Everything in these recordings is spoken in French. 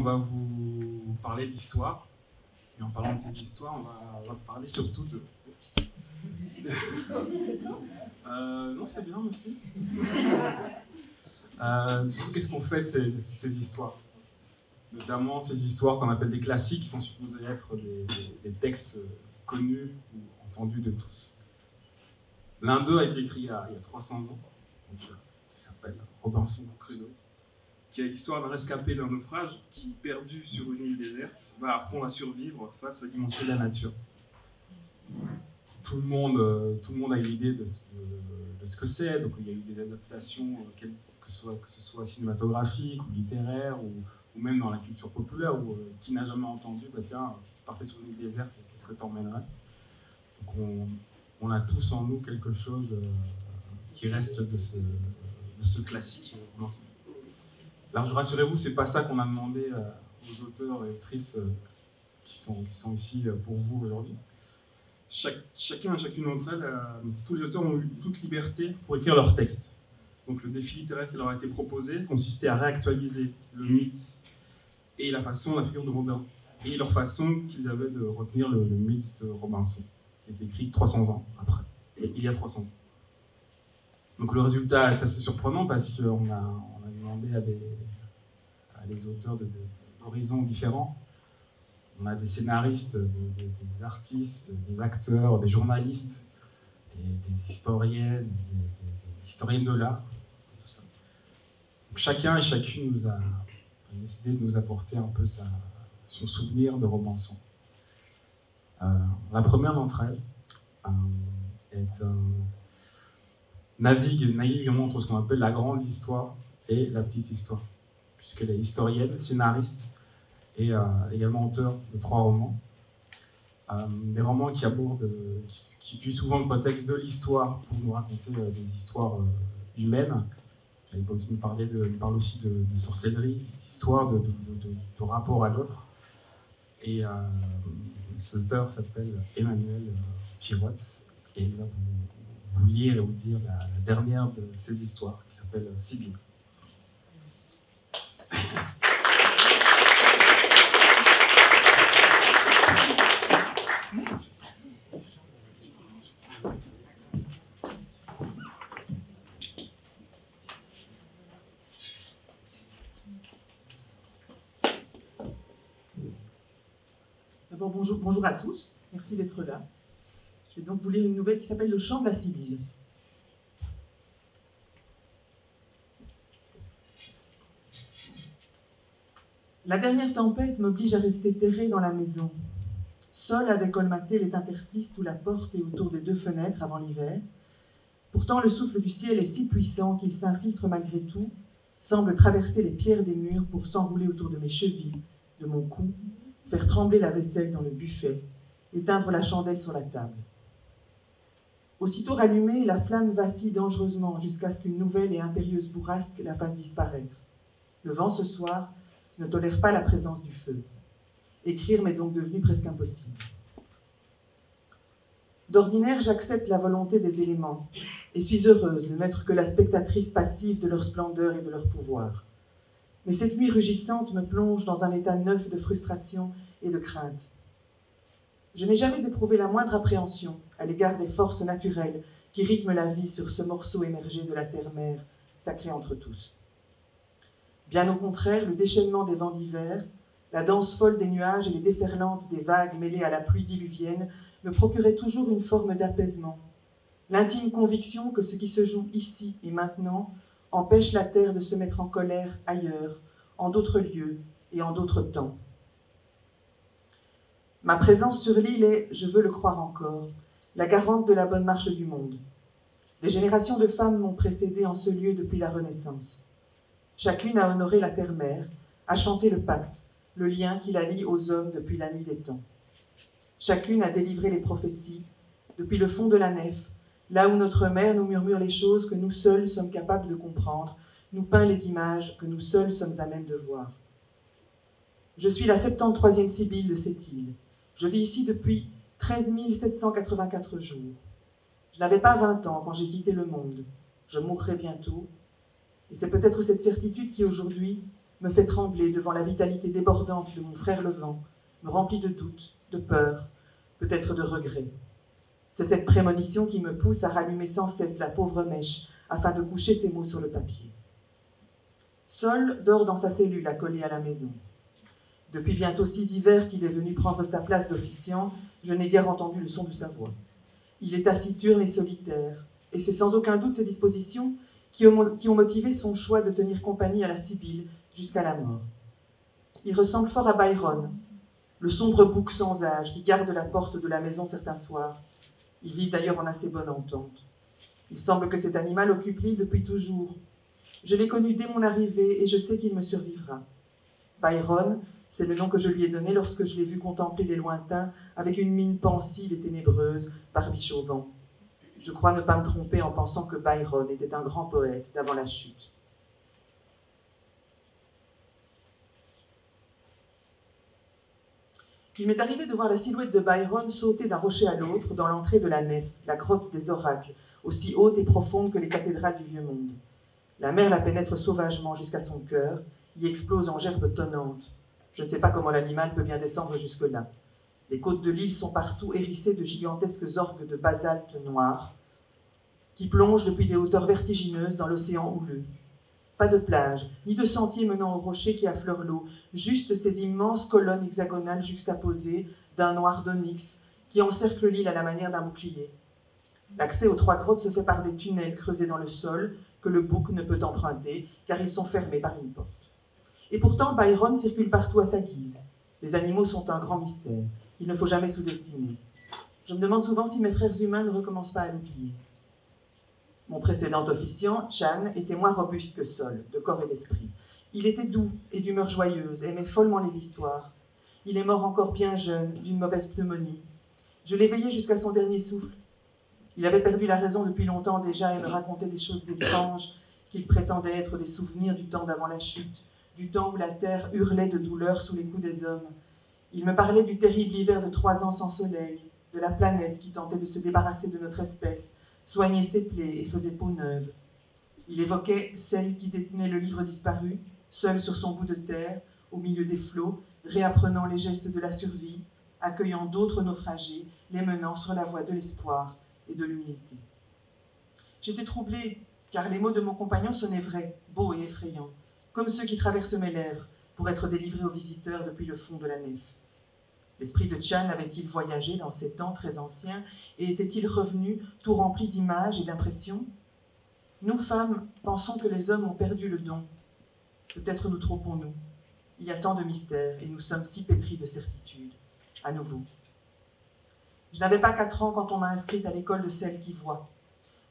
va vous parler d'histoire. Et en parlant de ces histoires, on va parler surtout de... non, c'est bien, merci. Surtout, qu'est-ce qu'on fait de ces histoires? Notamment ces histoires qu'on appelle des classiques, qui sont supposés être des textes connus ou entendus de tous. L'un d'eux a été écrit il y a 300 ans, donc, il s'appelle Robinson Crusoe, qui est l'histoire d'un rescapé d'un naufrage qui, perdu sur une île déserte, va apprendre à survivre face à l'immensité de la nature. Tout le monde a une idée de ce que c'est, donc il y a eu des adaptations, que ce soit cinématographiques ou littéraires, ou même dans la culture populaire, où qui n'a jamais entendu, bah tiens, si tu partais sur une île déserte, qu'est-ce que t'emmènerais? Donc on a tous en nous quelque chose qui reste de ce classique. Alors rassurez-vous, c'est pas ça qu'on a demandé aux auteurs et autrices qui sont ici pour vous aujourd'hui. Chacun et chacune d'entre elles, tous les auteurs ont eu toute liberté pour écrire leur texte. Donc le défi littéraire qui leur a été proposé consistait à réactualiser le mythe et la figure de Robin, et leur façon qu'ils avaient de retenir le mythe de Robinson, qui est écrit 300 ans après, il y a 300 ans. Donc le résultat est assez surprenant parce qu'on a demandé à des auteurs d'horizons différents. On a des scénaristes, des artistes, des acteurs, des journalistes, des historiennes, des historiennes de l'art, tout ça. Donc chacun et chacune a décidé de nous apporter un peu son souvenir de Robinson. La première d'entre elles navigue entre ce qu'on appelle la grande histoire et la petite histoire, puisqu'elle est historienne, scénariste et également auteur de 3 romans. Des romans qui utilisent souvent le prétexte de l'histoire pour nous raconter des histoires humaines. Elle peut aussi nous parle aussi de sorcellerie, d'histoire, de rapport à l'autre. Et cet auteur s'appelle Emmanuel Pirots, et il va vous lire et vous dire la dernière de ces histoires, qui s'appelle Sibylle. D'abord, bonjour à tous, merci d'être là. Je vais donc vous lire une nouvelle qui s'appelle Le chant de la Sibylle. La dernière tempête m'oblige à rester terré dans la maison. Sol avait colmaté les interstices sous la porte et autour des 2 fenêtres avant l'hiver. Pourtant, le souffle du ciel est si puissant qu'il s'infiltre malgré tout, semble traverser les pierres des murs pour s'enrouler autour de mes chevilles, de mon cou, faire trembler la vaisselle dans le buffet, éteindre la chandelle sur la table. Aussitôt rallumée, la flamme vacille dangereusement jusqu'à ce qu'une nouvelle et impérieuse bourrasque la fasse disparaître. Le vent ce soir ne tolère pas la présence du feu. Écrire m'est donc devenu presque impossible. D'ordinaire, j'accepte la volonté des éléments et suis heureuse de n'être que la spectatrice passive de leur splendeur et de leur pouvoir. Mais cette nuit rugissante me plonge dans un état neuf de frustration et de crainte. Je n'ai jamais éprouvé la moindre appréhension à l'égard des forces naturelles qui rythment la vie sur ce morceau émergé de la terre-mère, sacré entre tous. Bien au contraire, le déchaînement des vents d'hiver, la danse folle des nuages et les déferlantes des vagues mêlées à la pluie diluvienne me procuraient toujours une forme d'apaisement, l'intime conviction que ce qui se joue ici et maintenant empêche la terre de se mettre en colère ailleurs, en d'autres lieux et en d'autres temps. Ma présence sur l'île est, je veux le croire encore, la garante de la bonne marche du monde. Des générations de femmes m'ont précédée en ce lieu depuis la Renaissance. Chacune a honoré la terre-mère, a chanté le pacte, le lien qui la lie aux hommes depuis la nuit des temps. Chacune a délivré les prophéties, depuis le fond de la nef, là où notre mère nous murmure les choses que nous seuls sommes capables de comprendre, nous peint les images que nous seuls sommes à même de voir. Je suis la 73e Sibylle de cette île. Je vis ici depuis 13 784 jours. Je n'avais pas 20 ans quand j'ai quitté le monde. Je mourrai bientôt. Et c'est peut-être cette certitude qui, aujourd'hui, me fait trembler devant la vitalité débordante de mon frère le vent, me remplit de doutes, de peur, peut-être de regrets. C'est cette prémonition qui me pousse à rallumer sans cesse la pauvre mèche afin de coucher ces mots sur le papier. Sol dort dans sa cellule accolée à la maison. Depuis bientôt 6 hivers qu'il est venu prendre sa place d'officiant, je n'ai guère entendu le son de sa voix. Il est taciturne et solitaire, et c'est sans aucun doute ses dispositions qui ont motivé son choix de tenir compagnie à la Sibylle jusqu'à la mort. Il ressemble fort à Byron, le sombre bouc sans âge qui garde la porte de la maison certains soirs. Ils vivent d'ailleurs en assez bonne entente. Il semble que cet animal occupe l'île depuis toujours. Je l'ai connu dès mon arrivée et je sais qu'il me survivra. Byron, c'est le nom que je lui ai donné lorsque je l'ai vu contempler les lointains avec une mine pensive et ténébreuse, barbiche au vent. Je crois ne pas me tromper en pensant que Byron était un grand poète d'avant la chute. Il m'est arrivé de voir la silhouette de Byron sauter d'un rocher à l'autre dans l'entrée de la nef, la grotte des oracles, aussi haute et profonde que les cathédrales du vieux monde. La mer la pénètre sauvagement jusqu'à son cœur, y explose en gerbes tonnantes. Je ne sais pas comment l'animal peut bien descendre jusque-là. Les côtes de l'île sont partout hérissées de gigantesques orgues de basalte noir qui plongent depuis des hauteurs vertigineuses dans l'océan houleux. Pas de plage, ni de sentier menant aux rochers qui affleurent l'eau, juste ces immenses colonnes hexagonales juxtaposées d'un noir d'onyx qui encerclent l'île à la manière d'un bouclier. L'accès aux 3 grottes se fait par des tunnels creusés dans le sol que le bouc ne peut emprunter car ils sont fermés par une porte. Et pourtant, Byron circule partout à sa guise. Les animaux sont un grand mystère, qu'il ne faut jamais sous-estimer. Je me demande souvent si mes frères humains ne recommencent pas à l'oublier. Mon précédent officiant, Chan, était moins robuste que Sol, de corps et d'esprit. Il était doux et d'humeur joyeuse, aimait follement les histoires. Il est mort encore bien jeune, d'une mauvaise pneumonie. Je l'ai veillé jusqu'à son dernier souffle. Il avait perdu la raison depuis longtemps déjà et me racontait des choses étranges qu'il prétendait être des souvenirs du temps d'avant la chute, du temps où la terre hurlait de douleur sous les coups des hommes. Il me parlait du terrible hiver de 3 ans sans soleil, de la planète qui tentait de se débarrasser de notre espèce, soignait ses plaies et faisait peau neuve. Il évoquait celle qui détenait le livre disparu, seule sur son bout de terre, au milieu des flots, réapprenant les gestes de la survie, accueillant d'autres naufragés, les menant sur la voie de l'espoir et de l'humilité. J'étais troublée, car les mots de mon compagnon sonnaient vrais, beaux et effrayants, comme ceux qui traversent mes lèvres pour être délivrés aux visiteurs depuis le fond de la nef. L'esprit de Chan avait-il voyagé dans ces temps très anciens et était-il revenu tout rempli d'images et d'impressions? Nous, femmes, pensons que les hommes ont perdu le don. Peut-être nous trompons-nous. Il y a tant de mystères et nous sommes si pétris de certitudes. À nouveau. Je n'avais pas 4 ans quand on m'a inscrite à l'école de celles qui voient.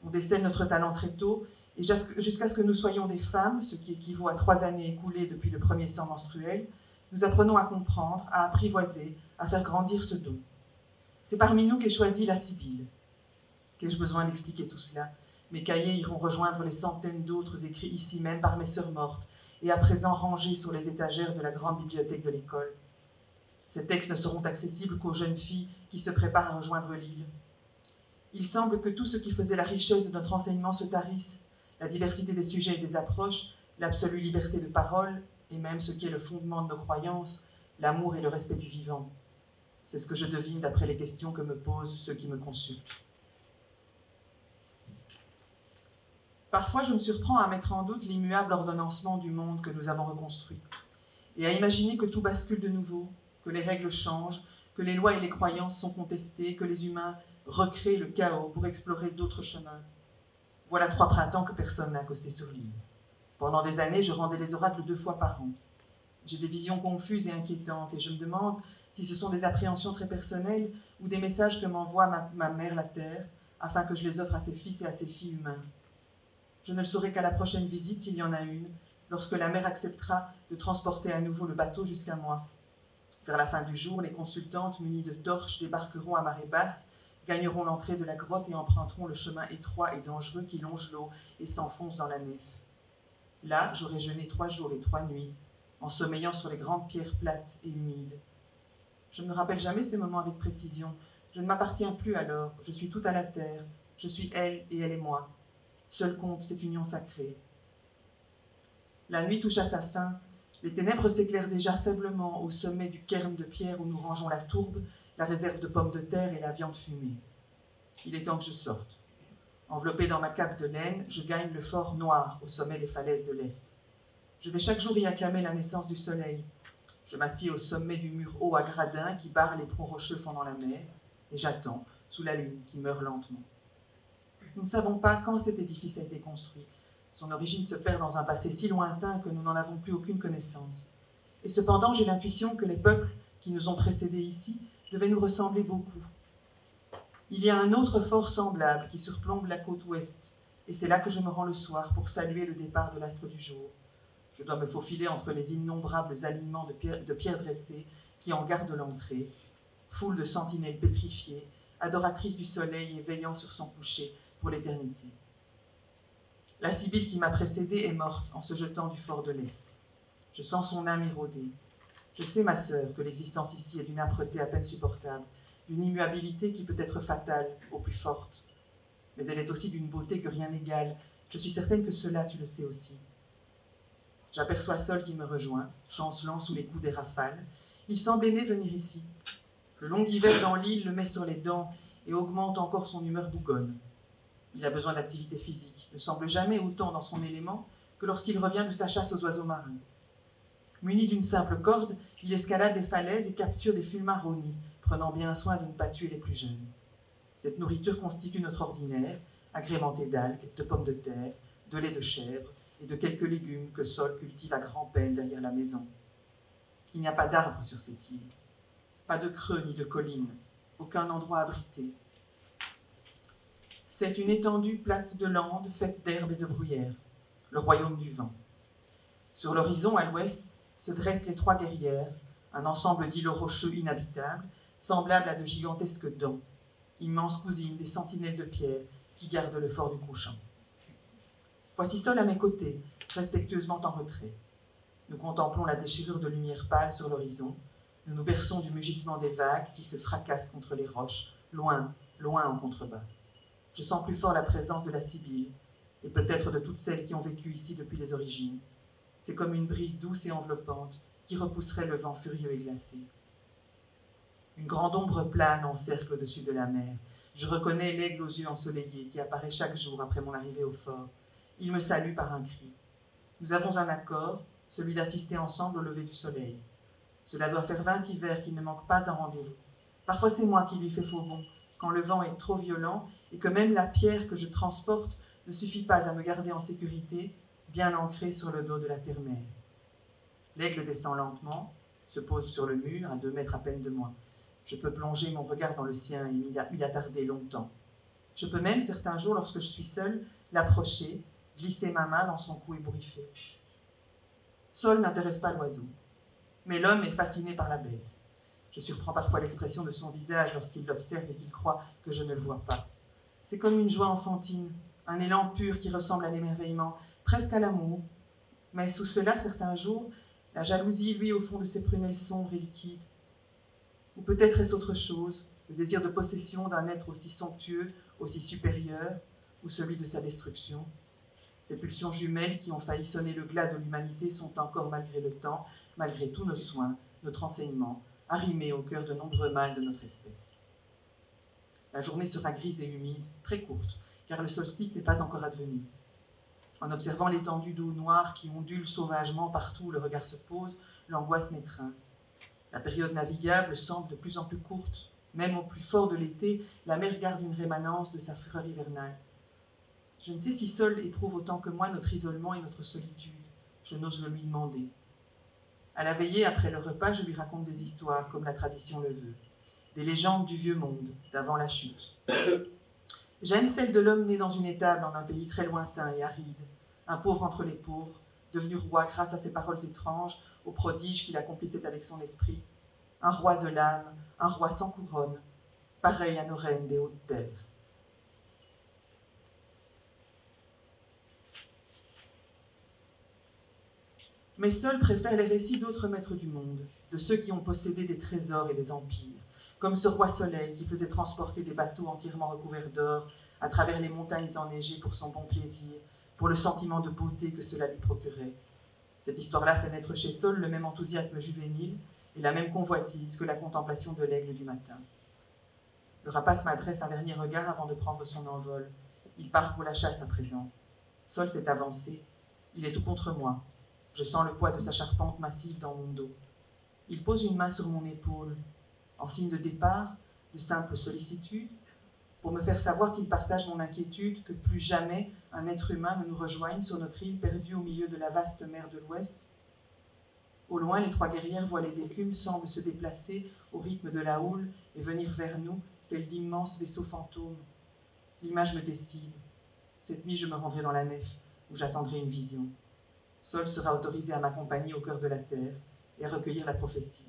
On décèle notre talent très tôt et jusqu'à ce que nous soyons des femmes, ce qui équivaut à 3 années écoulées depuis le premier sang menstruel, nous apprenons à comprendre, à apprivoiser, à faire grandir ce don. C'est parmi nous qu'est choisie la Sibylle. Qu'ai-je besoin d'expliquer tout cela? Mes cahiers iront rejoindre les centaines d'autres écrits ici même par mes sœurs mortes et à présent rangés sur les étagères de la grande bibliothèque de l'école. Ces textes ne seront accessibles qu'aux jeunes filles qui se préparent à rejoindre l'île. Il semble que tout ce qui faisait la richesse de notre enseignement se tarisse, la diversité des sujets et des approches, l'absolue liberté de parole, et même ce qui est le fondement de nos croyances, l'amour et le respect du vivant. C'est ce que je devine d'après les questions que me posent ceux qui me consultent. Parfois, je me surprends à mettre en doute l'immuable ordonnancement du monde que nous avons reconstruit, et à imaginer que tout bascule de nouveau, que les règles changent, que les lois et les croyances sont contestées, que les humains recréent le chaos pour explorer d'autres chemins. Voilà 3 printemps que personne n'a accosté sur l'île. Pendant des années, je rendais les oracles 2 fois par an. J'ai des visions confuses et inquiétantes, et je me demande si ce sont des appréhensions très personnelles ou des messages que m'envoie ma mère la Terre, afin que je les offre à ses fils et à ses filles humains. Je ne le saurai qu'à la prochaine visite, s'il y en a une, lorsque la mer acceptera de transporter à nouveau le bateau jusqu'à moi. Vers la fin du jour, les consultantes munies de torches débarqueront à marée basse, gagneront l'entrée de la grotte et emprunteront le chemin étroit et dangereux qui longe l'eau et s'enfonce dans la nef. Là, j'aurai jeûné 3 jours et 3 nuits, en sommeillant sur les grandes pierres plates et humides. Je ne me rappelle jamais ces moments avec précision. Je ne m'appartiens plus alors, je suis tout à la terre, je suis elle et elle est moi. Seul compte cette union sacrée. La nuit touche à sa fin, Les ténèbres s'éclairent déjà faiblement au sommet du cairn de pierre où nous rangeons la tourbe, la réserve de pommes de terre et la viande fumée. Il est temps que je sorte. Enveloppé dans ma cape de laine, je gagne le fort noir au sommet des falaises de l'Est. Je vais chaque jour y acclamer la naissance du soleil. Je m'assieds au sommet du mur haut à gradins qui barre les ponts rocheux fendant la mer, et j'attends, sous la lune qui meurt lentement. Nous ne savons pas quand cet édifice a été construit. Son origine se perd dans un passé si lointain que nous n'en avons plus aucune connaissance. Et cependant, j'ai l'intuition que les peuples qui nous ont précédés ici devaient nous ressembler beaucoup. Il y a un autre fort semblable qui surplombe la côte ouest, et c'est là que je me rends le soir pour saluer le départ de l'astre du jour. Je dois me faufiler entre les innombrables alignements de pierres dressées qui en gardent l'entrée, foule de sentinelles pétrifiées, adoratrices du soleil et veillant sur son coucher pour l'éternité. La Sibylle qui m'a précédée est morte en se jetant du fort de l'Est. Je sens son âme érodée. Je sais, ma sœur, que l'existence ici est d'une âpreté à peine supportable, d'une immuabilité qui peut être fatale aux plus fortes. Mais elle est aussi d'une beauté que rien n'égale. Je suis certaine que cela, tu le sais aussi. J'aperçois Sol qui me rejoint, chancelant sous les coups des rafales. Il semble aimer venir ici. Le long hiver dans l'île le met sur les dents et augmente encore son humeur bougonne. Il a besoin d'activité physique, ne semble jamais autant dans son élément que lorsqu'il revient de sa chasse aux oiseaux marins. Muni d'une simple corde, il escalade les falaises et capture des fulmars raunis, prenant bien soin de ne pas tuer les plus jeunes. Cette nourriture constitue notre ordinaire, agrémentée d'algues, de pommes de terre, de lait de chèvre et de quelques légumes que Sol cultive à grand-peine derrière la maison. Il n'y a pas d'arbres sur cette île, pas de creux ni de collines, aucun endroit abrité. C'est une étendue plate de landes faite d'herbes et de bruyères, le royaume du vent. Sur l'horizon, à l'ouest, se dressent les trois guerrières, un ensemble d'îlots rocheux inhabitables, semblables à de gigantesques dents, immenses cousines des sentinelles de pierre qui gardent le fort du couchant. Voici Sol à mes côtés, respectueusement en retrait. Nous contemplons la déchirure de lumière pâle sur l'horizon. Nous nous berçons du mugissement des vagues qui se fracassent contre les roches, loin, loin en contrebas. Je sens plus fort la présence de la Sibylle, et peut-être de toutes celles qui ont vécu ici depuis les origines. C'est comme une brise douce et enveloppante qui repousserait le vent furieux et glacé. Une grande ombre plane encercle au-dessus de la mer. Je reconnais l'aigle aux yeux ensoleillés qui apparaît chaque jour après mon arrivée au fort. Il me salue par un cri. Nous avons un accord, celui d'assister ensemble au lever du soleil. Cela doit faire 20 hivers qu'il ne manque pas un rendez-vous. Parfois c'est moi qui lui fais faux bond, quand le vent est trop violent et que même la pierre que je transporte ne suffit pas à me garder en sécurité, bien ancrée sur le dos de la terre-mère. L'aigle descend lentement, se pose sur le mur, à 2 mètres à peine de moi. Je peux plonger mon regard dans le sien et m'y attarder longtemps. Je peux même, certains jours, lorsque je suis seule, l'approcher, glisser ma main dans son cou ébouriffé. Sol n'intéresse pas l'oiseau, mais l'homme est fasciné par la bête. Je surprends parfois l'expression de son visage lorsqu'il l'observe et qu'il croit que je ne le vois pas. C'est comme une joie enfantine, un élan pur qui ressemble à l'émerveillement, presque à l'amour. Mais sous cela, certains jours, la jalousie, lui, au fond de ses prunelles sombres et liquides. Ou peut-être est-ce autre chose, le désir de possession d'un être aussi somptueux, aussi supérieur, ou celui de sa destruction. Ces pulsions jumelles qui ont failli sonner le glas de l'humanité sont encore, malgré le temps, malgré tous nos soins, notre enseignement, arrimées au cœur de nombreux mâles de notre espèce. La journée sera grise et humide, très courte, car le solstice n'est pas encore advenu. En observant l'étendue d'eau noire qui ondule sauvagement partout où le regard se pose, l'angoisse m'étreint. La période navigable semble de plus en plus courte. Même au plus fort de l'été, la mer garde une rémanence de sa fureur hivernale. Je ne sais si Sol éprouve autant que moi notre isolement et notre solitude. Je n'ose le lui demander. À la veillée, après le repas, je lui raconte des histoires, comme la tradition le veut. Des légendes du vieux monde, d'avant la chute. J'aime celle de l'homme né dans une étable en un pays très lointain et aride, un pauvre entre les pauvres, devenu roi grâce à ses paroles étranges, aux prodiges qu'il accomplissait avec son esprit. Un roi de l'âme, un roi sans couronne, pareil à nos reines des hautes terres. Mais Sol préfère les récits d'autres maîtres du monde, de ceux qui ont possédé des trésors et des empires, comme ce roi Soleil qui faisait transporter des bateaux entièrement recouverts d'or à travers les montagnes enneigées pour son bon plaisir, pour le sentiment de beauté que cela lui procurait. Cette histoire-là fait naître chez Saul le même enthousiasme juvénile et la même convoitise que la contemplation de l'aigle du matin. Le rapace m'adresse un dernier regard avant de prendre son envol. Il part pour la chasse à présent. Saul s'est avancé. Il est tout contre moi. Je sens le poids de sa charpente massive dans mon dos. Il pose une main sur mon épaule, en signe de départ, de simple sollicitude, pour me faire savoir qu'il partage mon inquiétude que plus jamais un être humain ne nous rejoigne sur notre île perdue au milieu de la vaste mer de l'Ouest. Au loin, les trois guerrières voilées d'écume semblent se déplacer au rythme de la houle et venir vers nous, tels d'immenses vaisseaux fantômes. L'image me décide. Cette nuit, je me rendrai dans la nef, où j'attendrai une vision. Saul sera autorisé à m'accompagner au cœur de la terre et à recueillir la prophétie.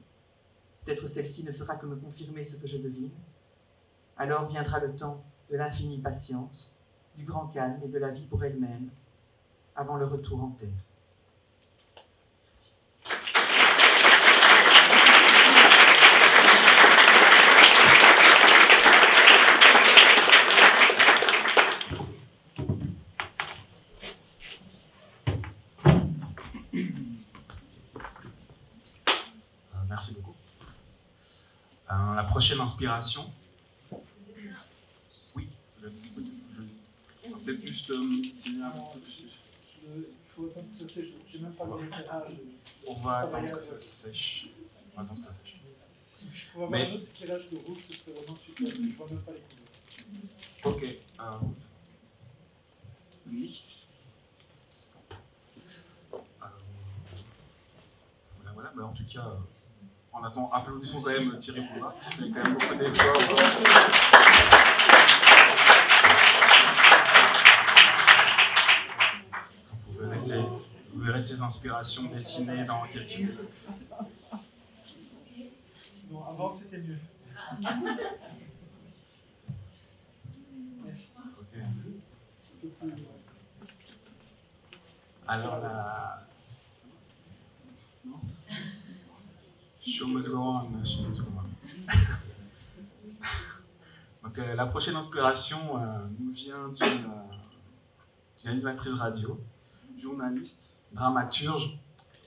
Peut-être celle-ci ne fera que me confirmer ce que je devine. Alors viendra le temps de l'infinie patience, du grand calme et de la vie pour elle-même, avant le retour en terre. Merci. Merci beaucoup. La prochaine inspiration. Oui, le discours. Peut-être juste. Il faut attendre que ça sèche. J'ai même pas le éclairage. On va attendre que ça sèche. On va attendre que ça sèche. Si je pouvais avoir un autre éclairage de rouge, ce serait vraiment super. Je vois même pas les couleurs. Ok. Licht. Voilà, mais en tout cas, en attendant, applaudissons quand même Thierry Bouvard, qui fait quand même beaucoup d'efforts. Vous verrez ses inspirations dessinées dans quelques minutes. Non, avant c'était mieux. Merci. Ok. Alors la... Non? Show must go on, show must go on. Donc la prochaine inspiration nous vient d'une animatrice radio, journaliste, dramaturge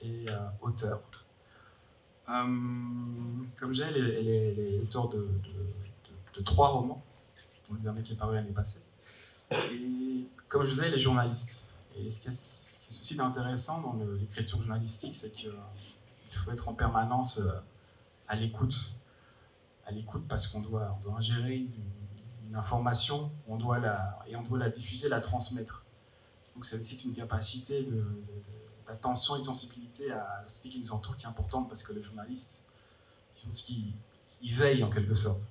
et auteur. Comme j'ai, elle est auteure de 3 romans, dont le dernier qui est paru l'année passée. Et comme je disais, elle est journaliste. Et ce qui est aussi intéressant dans l'écriture journalistique, c'est qu'il faut être en permanence à l'écoute. À l'écoute parce qu'on doit ingérer une information, on doit la diffuser, la transmettre. Donc ça nécessite une capacité d'attention et de sensibilité à la société qui nous entoure qui est importante, parce que le journaliste, il veille en quelque sorte.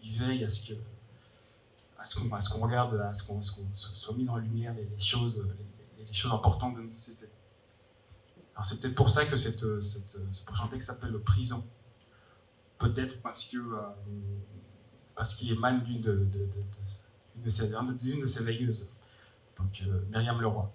Il veille à ce qu'on regarde, à ce qu'on soit mis en lumière les choses importantes de notre société. Alors c'est peut-être pour ça que ce prochain texte s'appelle « Prison ». Peut-être parce qu'il émane d'une de ses veilleuses. Donc Myriam Leroy.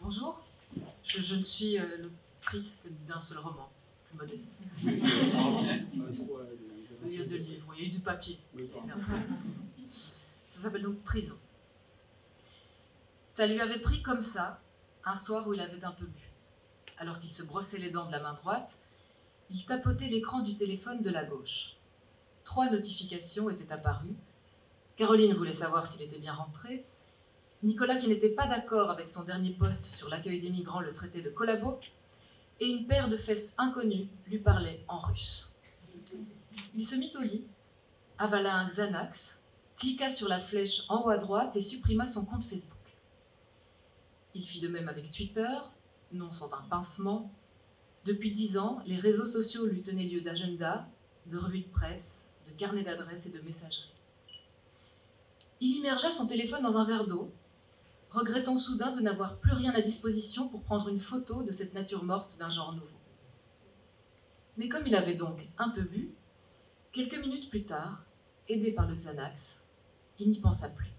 Bonjour, je ne suis l'autrice que d'un seul roman, plus modeste. Il y a 2 livres, il y a eu du papier qui a été imprimé. Ça s'appelle donc Prison. Ça lui avait pris comme ça, un soir où il avait un peu bu. Alors qu'il se brossait les dents de la main droite, il tapotait l'écran du téléphone de la gauche. 3 notifications étaient apparues. Caroline voulait savoir s'il était bien rentré. Nicolas qui n'était pas d'accord avec son dernier poste sur l'accueil des migrants, le traité de Collabo. Et une paire de fesses inconnues lui parlait en russe. Il se mit au lit, avala un Xanax, cliqua sur la flèche en haut à droite et supprima son compte Facebook. Il fit de même avec Twitter, non sans un pincement. Depuis 10 ans, les réseaux sociaux lui tenaient lieu d'agenda, de revues de presse, de carnet d'adresses et de messagerie. Il immergea son téléphone dans un verre d'eau, regrettant soudain de n'avoir plus rien à disposition pour prendre une photo de cette nature morte d'un genre nouveau. Mais comme il avait donc un peu bu, quelques minutes plus tard, aidé par le Xanax, il n'y pensa plus.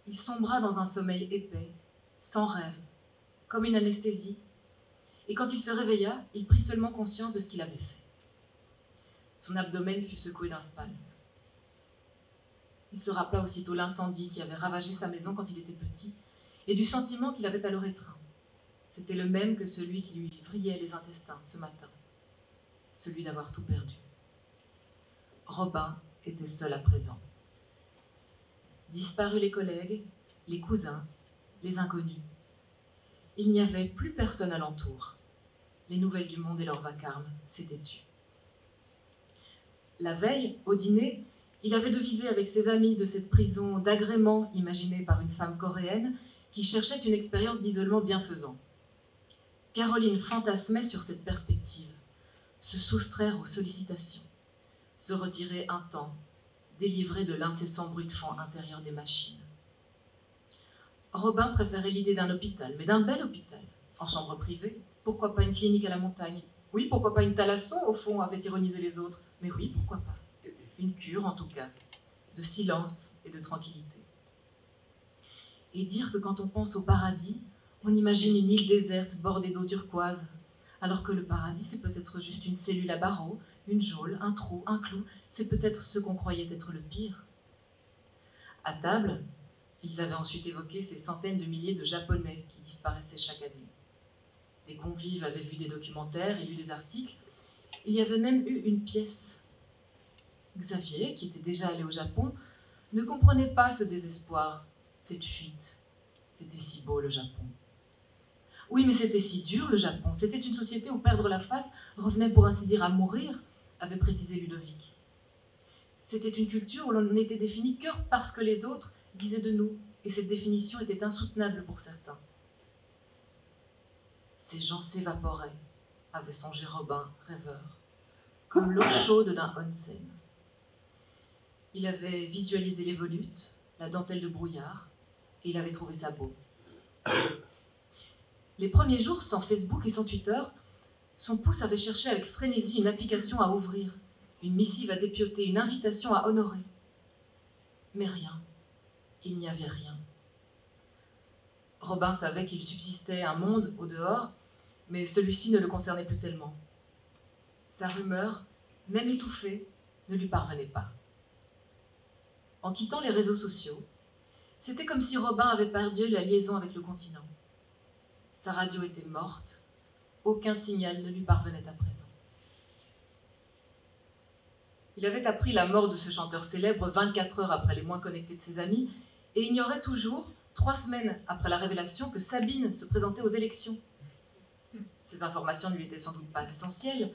Il sombra dans un sommeil épais, sans rêve, comme une anesthésie, et quand il se réveilla, il prit seulement conscience de ce qu'il avait fait. Son abdomen fut secoué d'un spasme. Il se rappela aussitôt l'incendie qui avait ravagé sa maison quand il était petit et du sentiment qu'il avait alors étreint. C'était le même que celui qui lui vrillait les intestins ce matin, celui d'avoir tout perdu. Robin était seul à présent. Disparus les collègues, les cousins, les inconnus. Il n'y avait plus personne alentour. Les nouvelles du monde et leur vacarme s'étaient tues. La veille, au dîner, il avait devisé avec ses amis de cette prison d'agrément imaginée par une femme coréenne qui cherchait une expérience d'isolement bienfaisant. Caroline fantasmait sur cette perspective, se soustraire aux sollicitations, se retirer un temps, délivré de l'incessant bruit de fond intérieur des machines. Robin préférait l'idée d'un hôpital, mais d'un bel hôpital, en chambre privée. Pourquoi pas une clinique à la montagne? Oui, pourquoi pas une thalasso, au fond, avaient ironisé les autres. Mais oui, pourquoi pas? Une cure, en tout cas, de silence et de tranquillité. Et dire que quand on pense au paradis, on imagine une île déserte bordée d'eau turquoise, alors que le paradis, c'est peut-être juste une cellule à barreaux, une geôle, un trou, un clou, c'est peut-être ce qu'on croyait être le pire. À table, ils avaient ensuite évoqué ces centaines de milliers de Japonais qui disparaissaient chaque année. Les convives avaient vu des documentaires et lu des articles. Il y avait même eu une pièce. Xavier, qui était déjà allé au Japon, ne comprenait pas ce désespoir, cette fuite. C'était si beau, le Japon. Oui, mais c'était si dur, le Japon. C'était une société où perdre la face revenait pour ainsi dire à mourir, avait précisé Ludovic. C'était une culture où l'on n'était défini que parce que les autres disaient de nous, et cette définition était insoutenable pour certains. Ces gens s'évaporaient, avait songé Robin, rêveur, comme l'eau chaude d'un onsen. Il avait visualisé les volutes, la dentelle de brouillard, et il avait trouvé ça beau. Les premiers jours, sans Facebook et sans Twitter, son pouce avait cherché avec frénésie une application à ouvrir, une missive à dépioter, une invitation à honorer. Mais rien. Il n'y avait rien. Robin savait qu'il subsistait un monde au dehors, mais celui-ci ne le concernait plus tellement. Sa rumeur, même étouffée, ne lui parvenait pas. En quittant les réseaux sociaux, c'était comme si Robin avait perdu la liaison avec le continent. Sa radio était morte, aucun signal ne lui parvenait à présent. Il avait appris la mort de ce chanteur célèbre 24 heures après les moins connectés de ses amis et ignorait toujours, 3 semaines après la révélation, que Sabine se présentait aux élections. Ces informations ne lui étaient sans doute pas essentielles,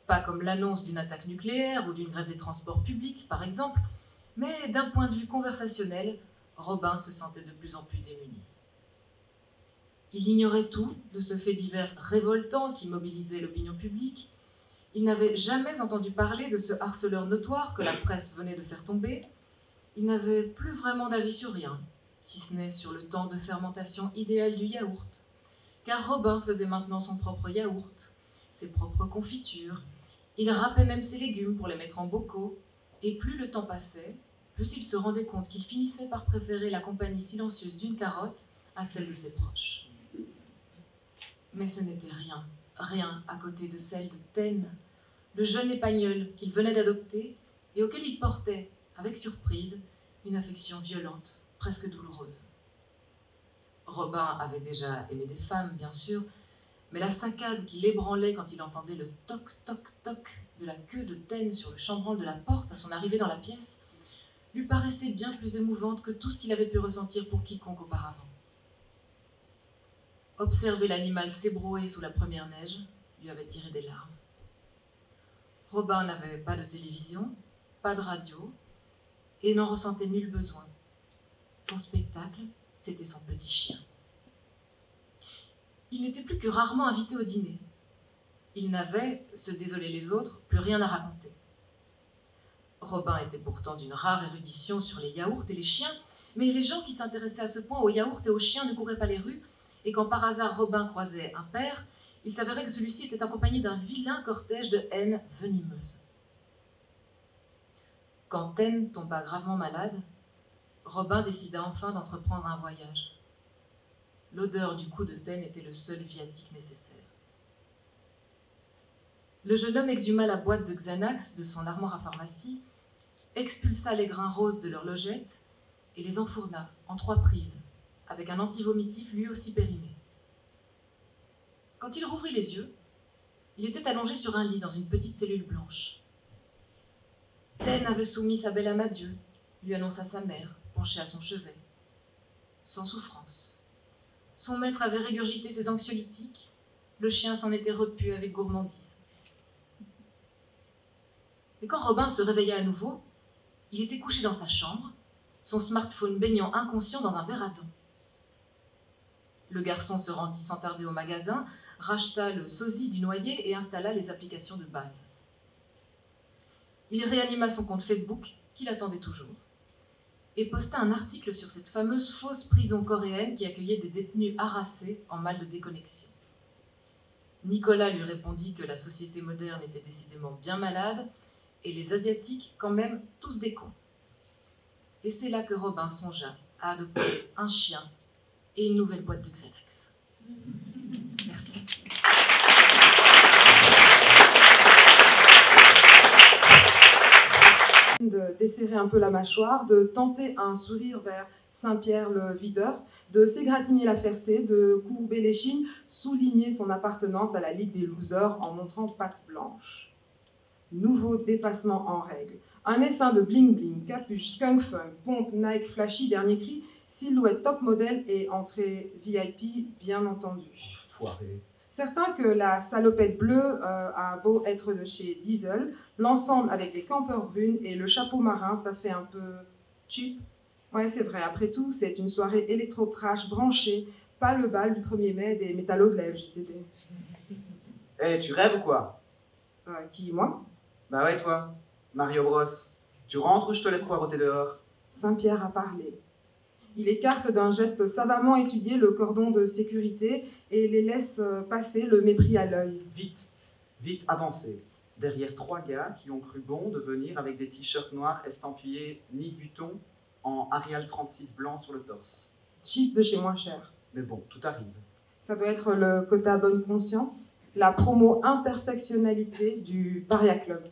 pas comme l'annonce d'une attaque nucléaire ou d'une grève des transports publics, par exemple, mais d'un point de vue conversationnel, Robin se sentait de plus en plus démuni. Il ignorait tout de ce fait divers révoltant qui mobilisait l'opinion publique. Il n'avait jamais entendu parler de ce harceleur notoire que la presse venait de faire tomber. Il n'avait plus vraiment d'avis sur rien, si ce n'est sur le temps de fermentation idéal du yaourt. Car Robin faisait maintenant son propre yaourt, ses propres confitures. Il râpait même ses légumes pour les mettre en bocaux. Et plus le temps passait, plus il se rendait compte qu'il finissait par préférer la compagnie silencieuse d'une carotte à celle de ses proches. Mais ce n'était rien, rien à côté de celle de Taine, le jeune épagnol qu'il venait d'adopter et auquel il portait, avec surprise, une affection violente, presque douloureuse. Robin avait déjà aimé des femmes, bien sûr, mais la saccade qui l'ébranlait quand il entendait le toc-toc-toc de la queue de Taine sur le chambranle de la porte à son arrivée dans la pièce lui paraissait bien plus émouvante que tout ce qu'il avait pu ressentir pour quiconque auparavant. Observer l'animal s'ébrouer sous la première neige lui avait tiré des larmes. Robin n'avait pas de télévision, pas de radio, et n'en ressentait nul besoin. Son spectacle, c'était son petit chien. Il n'était plus que rarement invité au dîner. Il n'avait, se désolaient les autres, plus rien à raconter. Robin était pourtant d'une rare érudition sur les yaourts et les chiens, mais les gens qui s'intéressaient à ce point aux yaourts et aux chiens ne couraient pas les rues, et quand par hasard Robin croisait un père, il s'avérait que celui-ci était accompagné d'un vilain cortège de haine venimeuse. Quand Taine tomba gravement malade, Robin décida enfin d'entreprendre un voyage. L'odeur du cou de Taine était le seul viatique nécessaire. le jeune homme exhuma la boîte de Xanax de son armoire à pharmacie, expulsa les grains roses de leur logette et les enfourna en 3 prises, avec un antivomitif lui aussi périmé. Quand il rouvrit les yeux, il était allongé sur un lit dans une petite cellule blanche. Taine avait soumis sa belle âme à Dieu, lui annonça sa mère, penchée à son chevet. Sans souffrance. Son maître avait régurgité ses anxiolytiques, le chien s'en était repu avec gourmandise. Et quand Robin se réveilla à nouveau, il était couché dans sa chambre, son smartphone baignant inconscient dans un verre à dents. Le garçon se rendit sans tarder au magasin, racheta le sosie du noyer et installa les applications de base. Il réanima son compte Facebook, qu'il attendait toujours, et posta un article sur cette fameuse fausse prison coréenne qui accueillait des détenus harassés en mal de déconnexion. Nicolas lui répondit que la société moderne était décidément bien malade, et les Asiatiques quand même tous des cons. Et c'est là que Robin songea à adopter un chien et une nouvelle boîte de Xanax. Merci. De desserrer un peu la mâchoire, de tenter un sourire vers Saint-Pierre le videur, de s'égratigner la ferté, de courber l'échine, souligner son appartenance à la Ligue des losers en montrant patte blanche. Nouveau dépassement en règle. Un essaim de bling-bling, capuche, skunk-funk, pompe, Nike, flashy, dernier cri, silhouette top modèle et entrée VIP, bien entendu. Foiré. Certains que la salopette bleue a beau être de chez Diesel, l'ensemble avec des campeurs brunes et le chapeau marin, ça fait un peu cheap. Ouais, c'est vrai, après tout, c'est une soirée électro-trash branchée, pas le bal du 1er mai des métallos de la FJTD. Eh, tu rêves ou quoi? Qui, moi? Bah ouais, toi. Mario Bros. Tu rentres ou je te laisse poireauter dehors? Saint-Pierre a parlé. Il écarte d'un geste savamment étudié le cordon de sécurité et les laisse passer le mépris à l'œil. Vite, vite, avancez. Derrière 3 gars qui ont cru bon de venir avec des t-shirts noirs estampillés Nick Vuitton en Arial 36 blanc sur le torse. Cheap de chez moins cher. Mais bon, tout arrive. Ça doit être le quota bonne conscience, la promo intersectionnalité du Paria Club.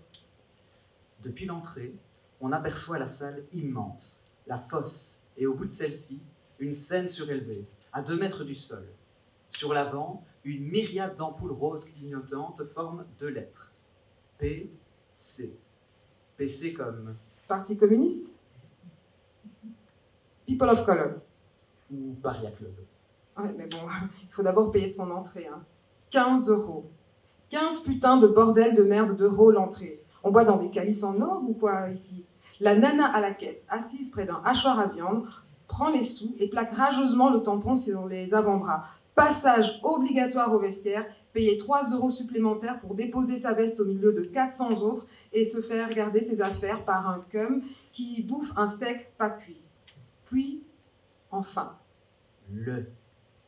Depuis l'entrée, on aperçoit la salle immense, la fosse, et au bout de celle-ci, une scène surélevée, à 2 mètres du sol. Sur l'avant, une myriade d'ampoules roses clignotantes forment 2 lettres. PC. PC comme... Parti communiste? People of Color. Ou Paria Club. Ouais, mais bon, il faut d'abord payer son entrée. 15 €. 15 putains de bordel de merde d'euros l'entrée. On boit dans des calices en or ou quoi ici? La nana à la caisse, assise près d'un hachoir à viande, prend les sous et plaque rageusement le tampon sur les avant-bras. Passage obligatoire au vestiaire, payer 3 € supplémentaires pour déposer sa veste au milieu de 400 autres et se faire garder ses affaires par un cum qui bouffe un steak pas cuit. Puis, enfin. Le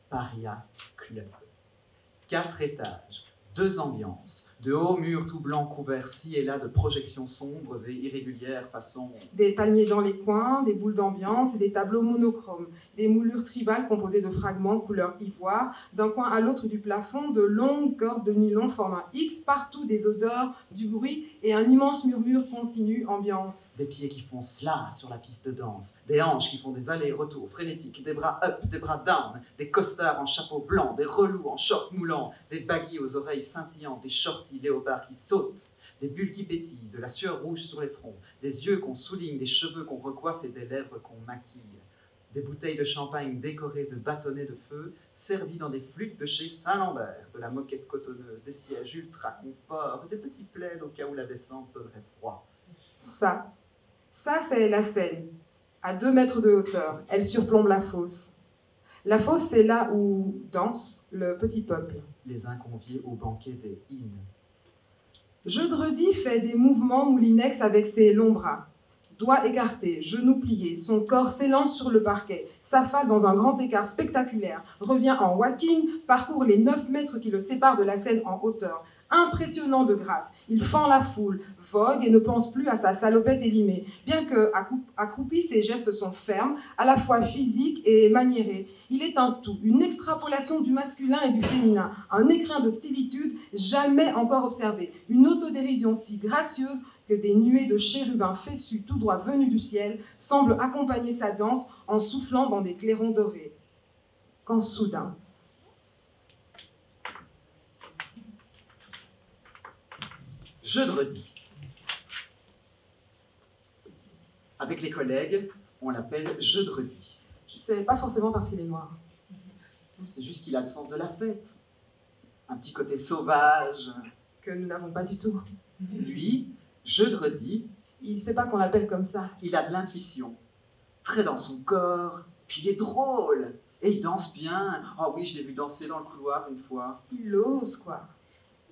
Paria Club. 4 étages, 2 ambiances, de hauts murs tout blancs couverts ci et là de projections sombres et irrégulières façon... Des palmiers dans les coins, des boules d'ambiance et des tableaux monochromes, des moulures tribales composées de fragments couleur ivoire, d'un coin à l'autre du plafond, de longues cordes de nylon forment un X, partout des odeurs, du bruit et un immense murmure continu, ambiance. Des pieds qui font cela sur la piste de danse, des hanches qui font des allers-retours frénétiques, des bras up, des bras down, des costards en chapeau blanc, des relous en short moulants, des baggy aux oreilles scintillantes, des shorties léopards qui sautent, des bulles qui pétillent, de la sueur rouge sur les fronts, des yeux qu'on souligne, des cheveux qu'on recoiffe et des lèvres qu'on maquille. Des bouteilles de champagne décorées de bâtonnets de feu, servies dans des flûtes de chez Saint-Lambert, de la moquette cotonneuse, des sièges ultra confort, des petits plaids au cas où la descente donnerait froid. Ça c'est la scène, à 2 mètres de hauteur, elle surplombe la fosse. La fosse, c'est là où danse le petit peuple. Les inconviés au banquet des hymnes. Jeudredi fait des mouvements moulinex avec ses longs bras. Doigts écartés, genoux pliés, son corps s'élance sur le parquet, s'affale dans un grand écart spectaculaire, revient en walking, parcourt les 9 mètres qui le séparent de la scène en hauteur, impressionnant de grâce. Il fend la foule, vogue et ne pense plus à sa salopette élimée. Bien que accroupi, ses gestes sont fermes, à la fois physiques et maniérés. Il est un tout, une extrapolation du masculin et du féminin, un écrin de stylitude jamais encore observé, une autodérision si gracieuse que des nuées de chérubins fessus tout droit venus du ciel semblent accompagner sa danse en soufflant dans des clairons dorés. Quand soudain, Jeudredi. Avec les collègues, on l'appelle Jeudredi. c'est pas forcément parce qu'il est noir. C'est juste qu'il a le sens de la fête. Un petit côté sauvage. Que nous n'avons pas du tout. Lui, Jeudredi, Il sait pas qu'on l'appelle comme ça. il a de l'intuition. Très dans son corps. Puis il est drôle. Et il danse bien. Oh oui, je l'ai vu danser dans le couloir une fois. Il ose, quoi.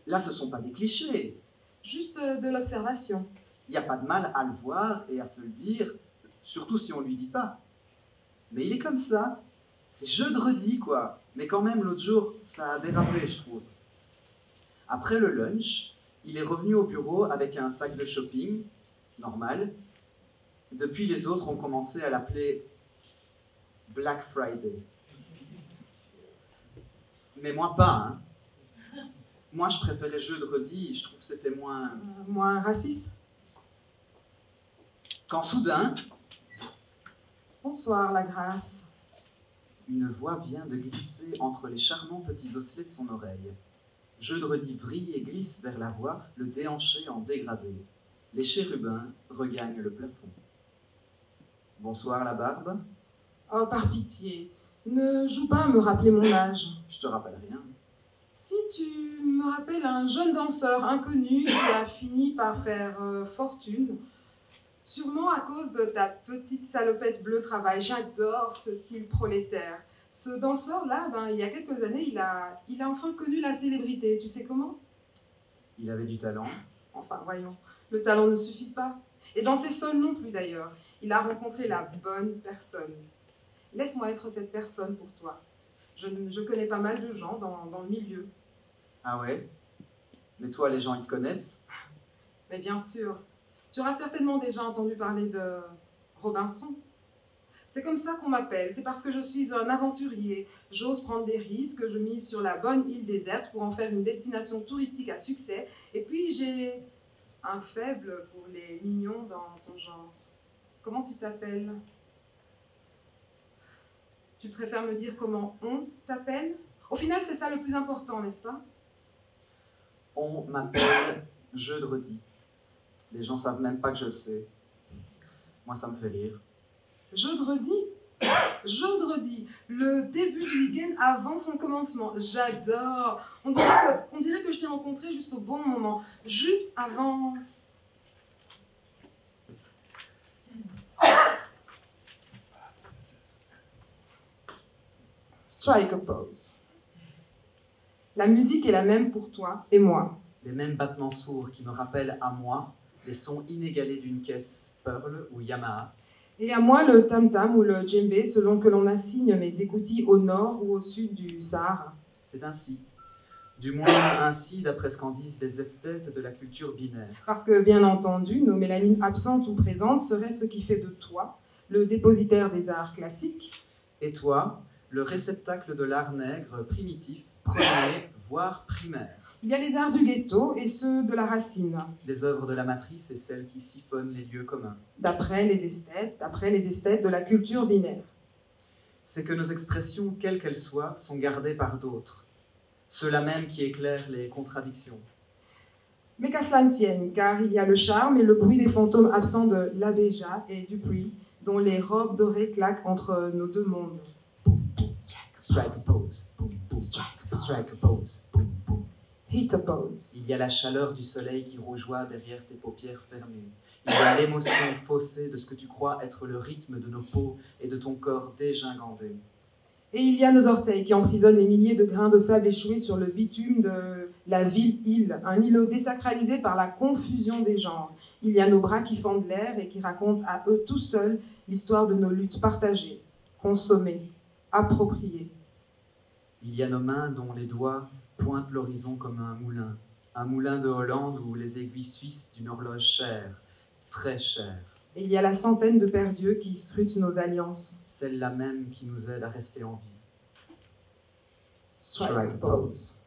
Là, ce sont pas des clichés. Juste de l'observation. Il n'y a pas de mal à le voir et à se le dire, surtout si on ne lui dit pas. Mais il est comme ça. C'est Jeudredi, quoi. Mais quand même, l'autre jour, ça a dérapé, je trouve. Après le lunch, il est revenu au bureau avec un sac de shopping, normal. Depuis, les autres ont commencé à l'appeler Black Friday. Mais moi pas, hein. Moi, je préférais Jeudredi, je trouve que c'était moins... Moins raciste. Quand soudain, Bonsoir, la grâce. une voix vient de glisser entre les charmants petits osselets de son oreille. Jeudredi vrille et glisse vers la voix, le déhanché en dégradé. Les chérubins regagnent le plafond. Bonsoir, la barbe. Oh, par pitié, ne joue pas à me rappeler mon âge. Je te rappelle rien. Si tu me rappelles un jeune danseur inconnu qui a fini par faire fortune, sûrement à cause de ta petite salopette bleu travail. J'adore ce style prolétaire. Ce danseur-là, il y a quelques années, il a enfin connu la célébrité. Tu sais comment? Il avait du talent. Enfin, voyons, le talent ne suffit pas. Et danser seul non plus d'ailleurs. Il a rencontré la bonne personne. Laisse-moi être cette personne pour toi. Je connais pas mal de gens dans le milieu. Ah ouais? Mais toi, les gens, ils te connaissent? Mais bien sûr, tu auras certainement déjà entendu parler de Robinson. C'est comme ça qu'on m'appelle. C'est parce que je suis un aventurier. J'ose prendre des risques. Je mise sur la bonne île déserte pour en faire une destination touristique à succès. Et puis j'ai un faible pour les mignons dans ton genre. Comment tu t'appelles? Tu préfères me dire comment on t'appelle? Au final, c'est ça le plus important, n'est-ce pas? On m'appelle Jeudredi. Les gens savent même pas que je le sais. Moi, ça me fait rire. Jeudredi? Jeudredi, le début du week-end avant son commencement. J'adore. On dirait que je t'ai rencontré juste au bon moment, juste avant... Strike a pose. La musique est la même pour toi et moi. Les mêmes battements sourds qui me rappellent à moi les sons inégalés d'une caisse Pearl ou Yamaha. Et à moi le tam-tam ou le djembé selon que l'on assigne mes écoutilles au nord ou au sud du Sahara. C'est ainsi. Du moins ainsi d'après ce qu'en disent les esthètes de la culture binaire. Parce que, bien entendu, nos mélanines absentes ou présentes seraient ce qui fait de toi le dépositaire des arts classiques. Et toi, le réceptacle de l'art nègre primitif, premier, voire primaire. Il y a les arts du ghetto et ceux de la racine, Les œuvres de la matrice et celles qui siphonnent les lieux communs. d'après les esthètes de la culture binaire. C'est que nos expressions, quelles qu'elles soient, sont gardées par d'autres. Ceux-là même qui éclairent les contradictions. Mais qu'à cela ne tienne, car il y a le charme et le bruit des fantômes absents de l'Abéja et Dupuis, dont les robes dorées claquent entre nos deux mondes. Boum, boum, strike a pose. Boum, boum, strike a pose. Boum, boum. Hit a pose. Il y a la chaleur du soleil qui rougeoie derrière tes paupières fermées. Il y a l'émotion faussée de ce que tu crois être le rythme de nos peaux et de ton corps dégingandé. Et il y a nos orteils qui emprisonnent les milliers de grains de sable échoués sur le bitume de la ville-île, un îlot désacralisé par la confusion des genres. Il y a nos bras qui fendent l'air et qui racontent à eux tout seuls l'histoire de nos luttes partagées, consommées, appropriées. Il y a nos mains dont les doigts pointent l'horizon comme un moulin. Un moulin de Hollande ou les aiguilles suisses d'une horloge chère, très chère. Et il y a la centaine de pères dieux qui scrutent nos alliances. Celle-là même qui nous aide à rester en vie. Strike a pose.